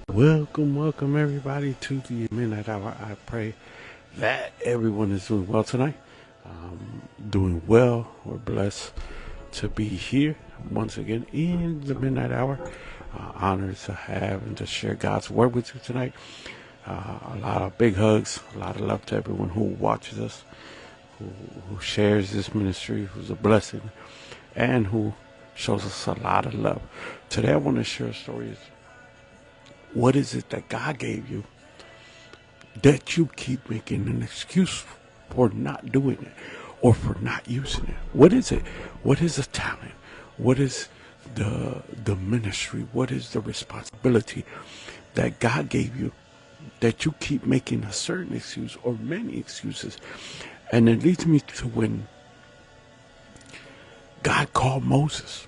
Welcome everybody to the Midnight Hour. I pray that everyone is doing well tonight. Doing well. We're blessed to be here once again in the Midnight Hour. Honored to have and to share God's word with you tonight. A lot of big hugs, a lot of love to everyone who watches us, who shares this ministry, who's a blessing, and who shows us a lot of love. Today I want to share a story. What is it that God gave you that you keep making an excuse for not doing it or for not using it? What is it? What is the talent? What is the ministry? What is the responsibility that God gave you that you keep making a certain excuse or many excuses? And it leads me to when God called Moses.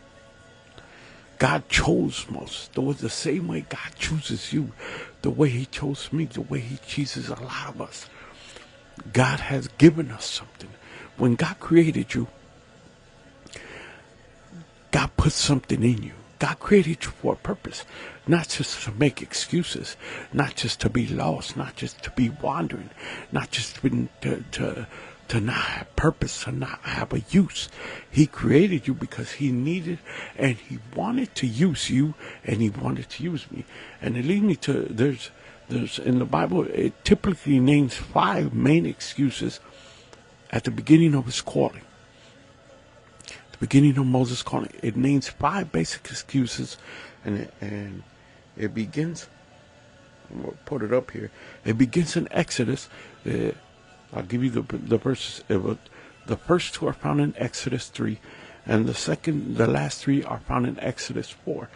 God chose Moses. The same way God chooses you, the way he chose me, the way he chooses a lot of us. God has given us something. When God created you, God put something in you. God created you for a purpose, not just to make excuses, not just to be lost, not just to be wandering, not just to not have purpose, to not have a use. He created you because he needed and he wanted to use you, and he wanted to use me. And it leads me to, there's in the Bible, it typically names 5 main excuses at the beginning of his calling. The beginning of Moses' calling. It names 5 basic excuses, and it begins, we'll put it up here. It begins in Exodus. I'll give you the verses. The first 2 are found in Exodus 3, and the last 3 are found in Exodus 4.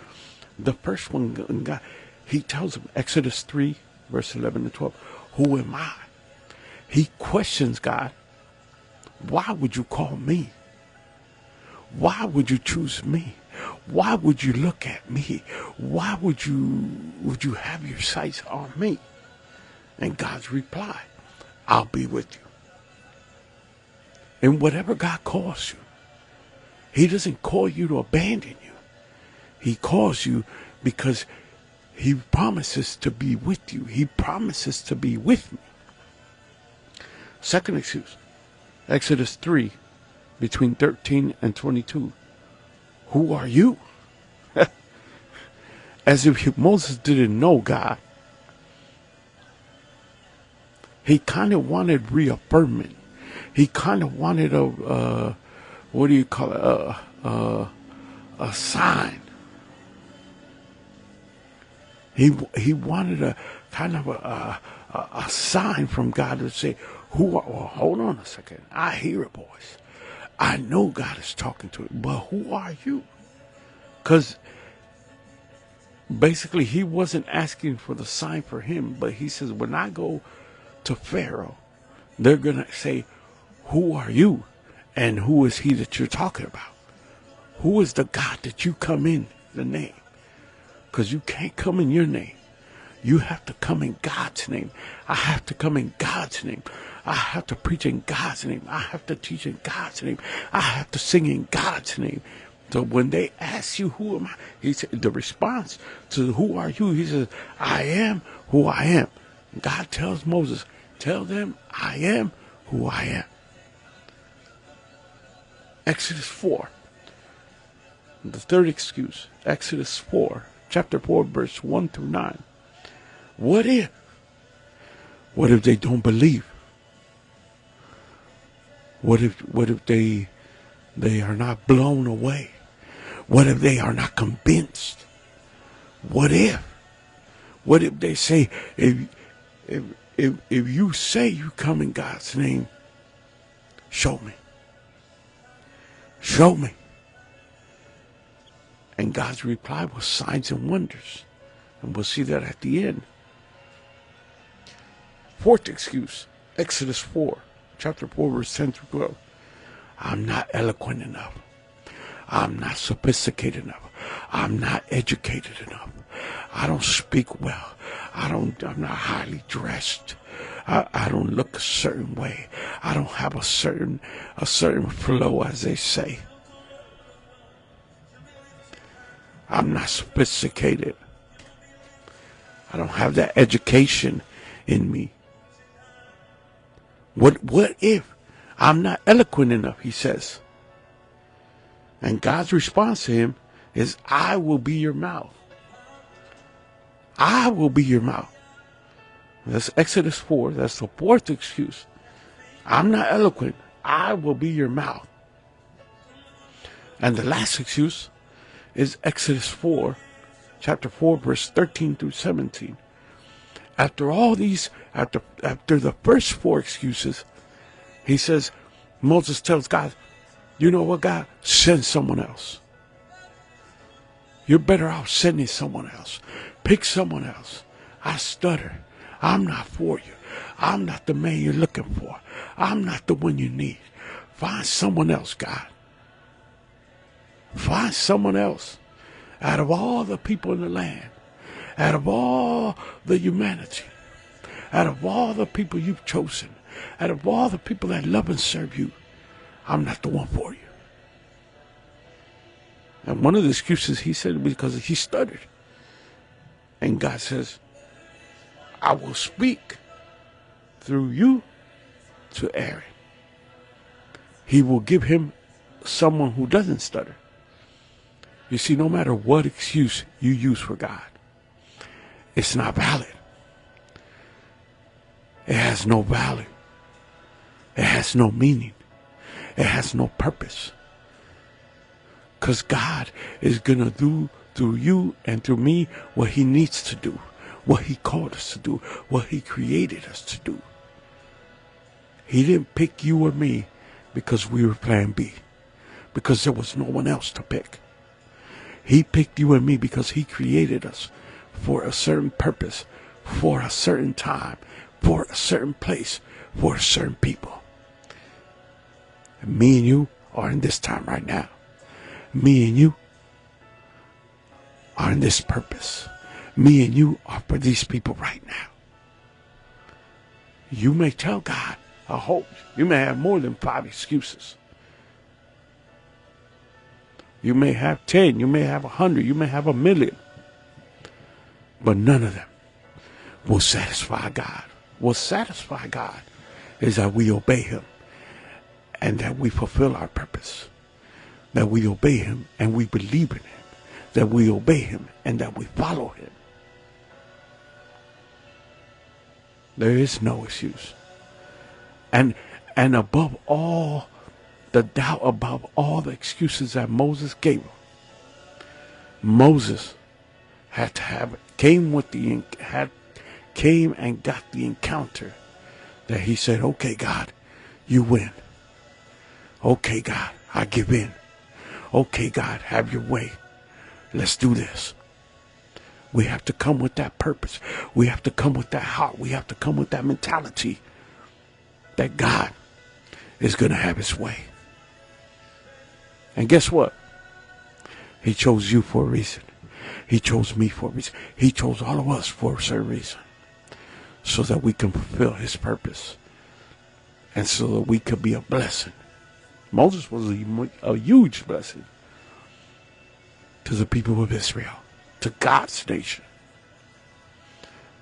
The first one, God, he tells him, Exodus 3, verse 11 and 12, who am I? He questions God. Why would you call me? Why would you choose me? Why would you look at me? Why would you have your sights on me? And God's reply, I'll be with you. And whatever God calls you, he doesn't call you to abandon you. He calls you because he promises to be with you. He promises to be with me. Second excuse, Exodus 3, between 13 and 22. Who are you? As if Moses didn't know God. He kind of wanted reaffirming. He kind of wanted a sign. He wanted a kind of a sign from God to say, well, hold on a second. I hear a voice. I know God is talking to it, but who are you? Because basically he wasn't asking for the sign for him, but he says, when I go to Pharaoh, they're going to say, who are you? And who is he that you're talking about? Who is the God that you come in the name? Because you can't come in your name. You have to come in God's name. I have to come in God's name. I have to preach in God's name. I have to teach in God's name. I have to sing in God's name. So when they ask you, who am I? He said, the response to who are you? He says, I am who I am. God tells Moses, tell them I am who I am. Exodus 4. The third excuse, Exodus 4, chapter 4, verse 1 through 9. What if? What if they don't believe? What if they are not blown away? What if they are not convinced? What if? What if they say, if you say you come in God's name, show me. Show me. And God's reply was signs and wonders. And we'll see that at the end. Fourth excuse, Exodus 4, chapter 4, verse 10 through 12. I'm not eloquent enough. I'm not sophisticated enough. I'm not educated enough. I don't speak well. I'm not highly dressed. I don't look a certain way. I don't have a certain flow, as they say. I'm not sophisticated. I don't have that education in me. What if I'm not eloquent enough, he says. And God's response to him is, I will be your mouth. I will be your mouth. That's Exodus 4. That's the fourth excuse. I'm not eloquent. I will be your mouth. And the last excuse is Exodus 4, chapter 4, verse 13 through 17. After all these, after the first four excuses, he says, Moses tells God, you know what, God? Send someone else. You're better off sending someone else. Pick someone else. I stutter. I'm not for you. I'm not the man you're looking for. I'm not the one you need. Find someone else, God. Find someone else. Out of all the people in the land, out of all the humanity, out of all the people you've chosen, out of all the people that love and serve you, I'm not the one for you. And one of the excuses he said because he stuttered. And God says, I will speak through you to Aaron. He will give him someone who doesn't stutter. You see, no matter what excuse you use for God, it's not valid. It has no value. It has no meaning. It has no purpose. Because God is going to do through you and through me what he needs to do, what he called us to do, what he created us to do. He didn't pick you or me because we were plan B, because there was no one else to pick. He picked you and me because he created us for a certain purpose, for a certain time, for a certain place, for a certain people. And me and you are in this time right now. Me and you are in this purpose. Me and you are for these people right now. You may tell God, I hope, you may have more than 5 excuses. You may have 10, you may have 100, you may have 1,000,000. But none of them will satisfy God. What satisfy God is that we obey him and that we fulfill our purpose. That we obey him and we believe in him. That we obey him and that we follow him. There is no excuse. And above all, the doubt above all the excuses that Moses gave him, Moses had to have came and got the encounter that he said, okay, God, you win. Okay, God, I give in. Okay, God, have your way. Let's do this. We have to come with that purpose. We have to come with that heart. We have to come with that mentality that God is going to have his way. And guess what? He chose you for a reason. He chose me for a reason. He chose all of us for a certain reason. So that we can fulfill his purpose. And so that we could be a blessing. Moses was a huge blessing to the people of Israel, to God's nation.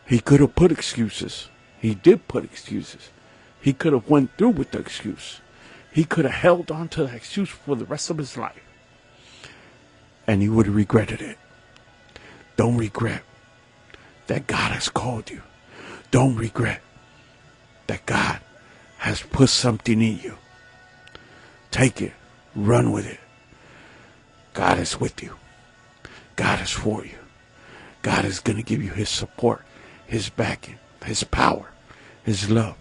He could have put excuses. He did put excuses. He could have went through with the excuse. He could have held on to that excuse for the rest of his life. And he would have regretted it. Don't regret that God has called you. Don't regret that God has put something in you. Take it. Run with it. God is with you. God is for you. God is going to give you his support, his backing, his power, his love.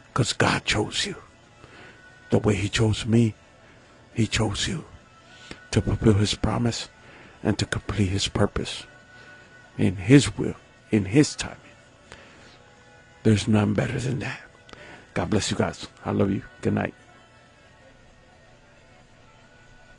Because God chose you. The way he chose me, he chose you to fulfill his promise and to complete his purpose in his will, in his timing. There's none better than that. God bless you guys. I love you. Good night.